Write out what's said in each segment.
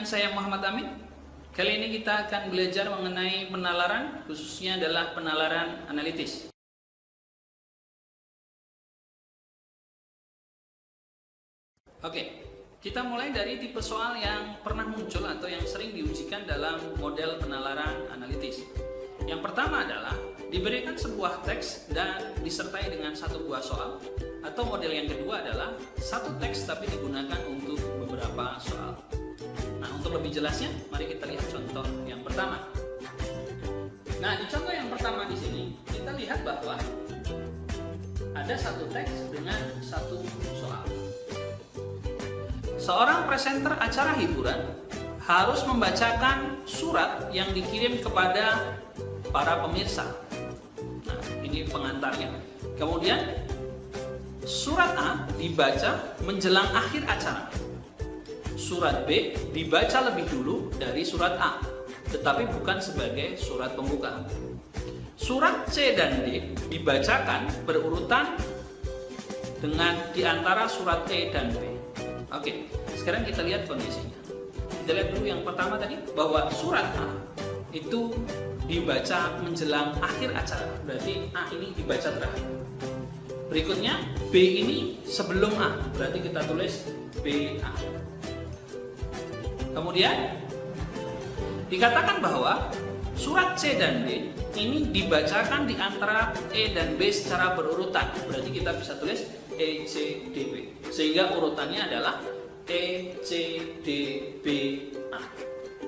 saya Muhammad Amin. Kali ini kita akan belajar mengenai penalaran, khususnya adalah penalaran analitis. Oke, kita mulai dari tipe soal yang pernah muncul atau yang sering diujikan dalam model penalaran analitis. Yang pertama adalah diberikan sebuah teks dan disertai dengan satu buah soal, atau model yang kedua adalah satu teks tapi digunakan untuk beberapa soal. Nah, untuk lebih jelasnya, mari kita lihat contoh yang pertama. Nah, di contoh yang pertama di sini kita lihat bahwa ada satu teks dengan satu soal. Seorang presenter acara hiburan harus membacakan surat yang dikirim kepada para pemirsa. Nah, ini pengantarnya. Kemudian surat A dibaca menjelang akhir acara. Surat B dibaca lebih dulu dari surat A, tetapi bukan sebagai surat pembuka. Surat C dan D dibacakan berurutan dengan di antara surat E dan B. Oke, sekarang kita lihat kondisinya. Kita lihat dulu yang pertama tadi, bahwa surat A itu dibaca menjelang akhir acara, berarti A ini dibaca terakhir. Berikutnya B ini sebelum A, berarti kita tulis BA. Kemudian dikatakan bahwa surat C dan D ini dibacakan di antara E dan B secara berurutan, berarti kita bisa tulis E, C, D, B. Sehingga urutannya adalah E, C, D, B, A.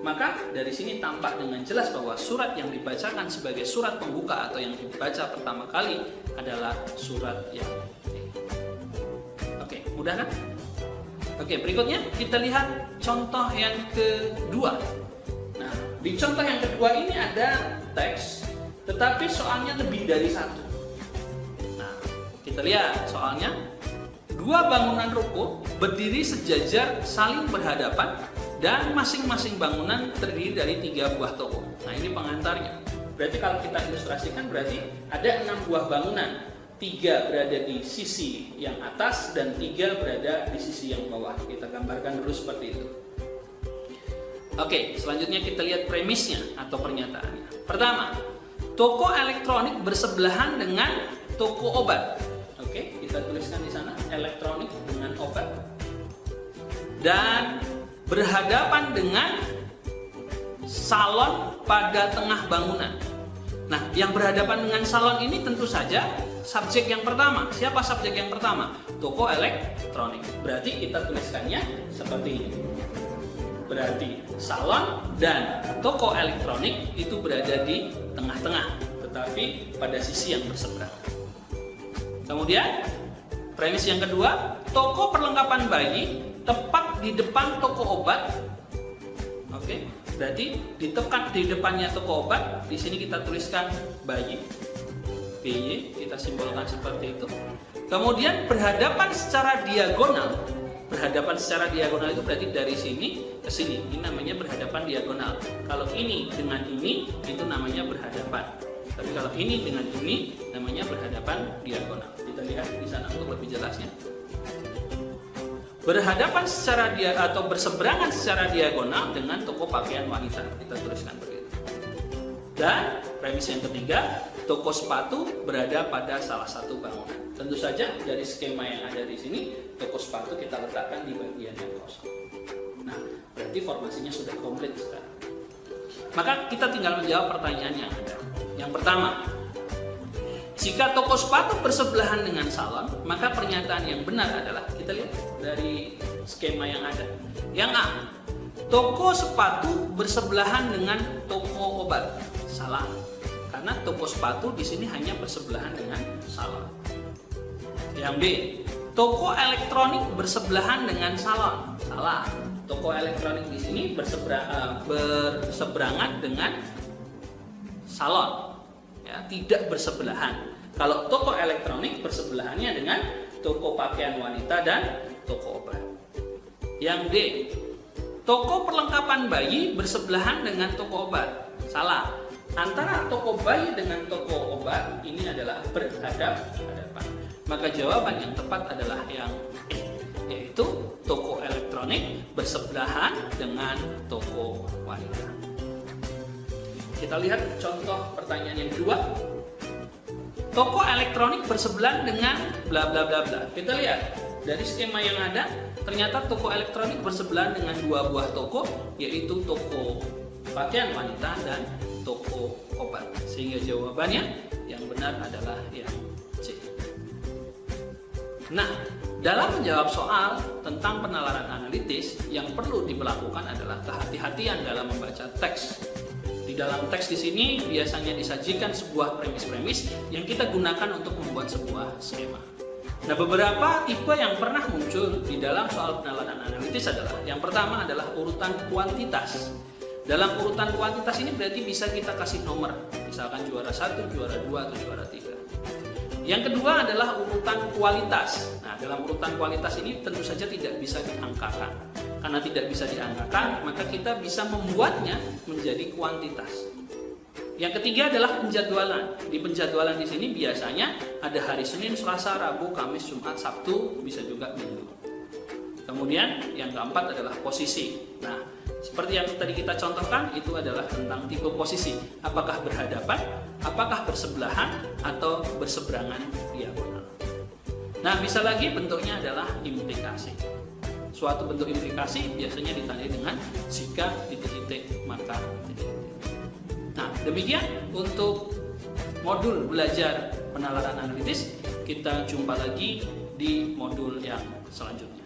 Maka dari sini tampak dengan jelas bahwa surat yang dibacakan sebagai surat pembuka atau yang dibaca pertama kali adalah surat yang D. Oke, mudah kan? Oke, berikutnya kita lihat contoh yang kedua. Nah, di contoh yang kedua ini ada teks, tetapi soalnya lebih dari satu. Nah, kita lihat soalnya. Dua bangunan ruko berdiri sejajar saling berhadapan dan masing-masing bangunan terdiri dari 3 buah toko. Nah, ini pengantarnya. Berarti kalau kita ilustrasikan berarti ada 6 buah bangunan. 3 berada di sisi yang atas dan 3 berada di sisi yang bawah. Kita gambarkan dulu seperti itu. Oke, selanjutnya kita lihat premisnya atau pernyataannya. Pertama, toko elektronik bersebelahan dengan toko obat. Oke, kita tuliskan di sana elektronik dengan obat dan berhadapan dengan salon pada tengah bangunan. Nah, yang berhadapan dengan salon ini tentu saja subjek yang pertama. Siapa subjek yang pertama? Toko elektronik. Berarti kita tuliskannya seperti ini. Berarti salon dan toko elektronik itu berada di tengah-tengah, tetapi pada sisi yang berseberangan. Kemudian premis yang kedua, toko perlengkapan bayi tepat di depan toko obat. Oke, berarti di depannya toko obat, di sini kita tuliskan bayi, BY, kita simbolkan seperti itu. Kemudian berhadapan secara diagonal. Berhadapan secara diagonal itu berarti dari sini ke sini. Ini namanya berhadapan diagonal. Kalau ini dengan ini, itu namanya berhadapan. Tapi kalau ini dengan ini, namanya berhadapan diagonal. Kita lihat di sana untuk lebih jelasnya. Berhadapan secara atau berseberangan secara diagonal dengan toko pakaian wanita. Kita tuliskan begitu. Dan premis yang ketiga, toko sepatu berada pada salah satu bangunan. Tentu saja dari skema yang ada di sini, toko sepatu kita letakkan di bagian yang kosong. Nah, berarti formasinya sudah komplit sekarang. Maka kita tinggal menjawab pertanyaan yang ada. Yang pertama, jika toko sepatu bersebelahan dengan salon, maka pernyataan yang benar adalah, kita lihat dari skema yang ada. Yang A, toko sepatu bersebelahan dengan toko obat. Salah, karena toko sepatu di sini hanya bersebelahan dengan salon. Yang B, toko elektronik bersebelahan dengan salon. Salah, toko elektronik di sini berseberangan dengan salon, ya, tidak bersebelahan. Kalau toko elektronik bersebelahannya dengan toko pakaian wanita dan toko obat. Yang D, toko perlengkapan bayi bersebelahan dengan toko obat. Salah, antara toko bayi dengan toko obat ini adalah berhadapan. Maka jawaban yang tepat adalah yang E, yaitu toko elektronik bersebelahan dengan toko wanita. Kita lihat contoh pertanyaan yang kedua. Toko elektronik bersebelahan dengan bla bla bla bla. Kita lihat dari skema yang ada, ternyata toko elektronik bersebelahan dengan dua buah toko, yaitu toko pakaian wanita dan toko obat. Sehingga jawabannya yang benar adalah yang C. Nah, dalam menjawab soal tentang penalaran analitis, yang perlu dilakukan adalah kehati-hatian dalam membaca teks. Di dalam teks di sini biasanya disajikan sebuah premis-premis yang kita gunakan untuk membuat sebuah skema. Nah, beberapa tipe yang pernah muncul di dalam soal penalaran analitis adalah, yang pertama adalah urutan kuantitas. Dalam urutan kuantitas ini berarti bisa kita kasih nomor, misalkan juara 1, juara 2, atau juara 3. Yang kedua adalah urutan kualitas. Nah, dalam urutan kualitas ini tentu saja tidak bisa diangkakan. Karena tidak bisa diangkakan, maka kita bisa membuatnya menjadi kuantitas. Yang ketiga adalah penjadwalan. Di penjadwalan di sini biasanya ada hari Senin, Selasa, Rabu, Kamis, Jumat, Sabtu, bisa juga Minggu. Kemudian yang keempat adalah posisi. Nah, seperti yang tadi kita contohkan, itu adalah tentang tipe posisi. Apakah berhadapan, apakah bersebelahan, atau berseberangan diagonal. Nah, bisa lagi bentuknya adalah implikasi. Suatu bentuk implikasi biasanya ditandai dengan jika titik-titik maka titik-titik. Nah, demikian untuk modul belajar penalaran analitis. Kita jumpa lagi di modul yang selanjutnya.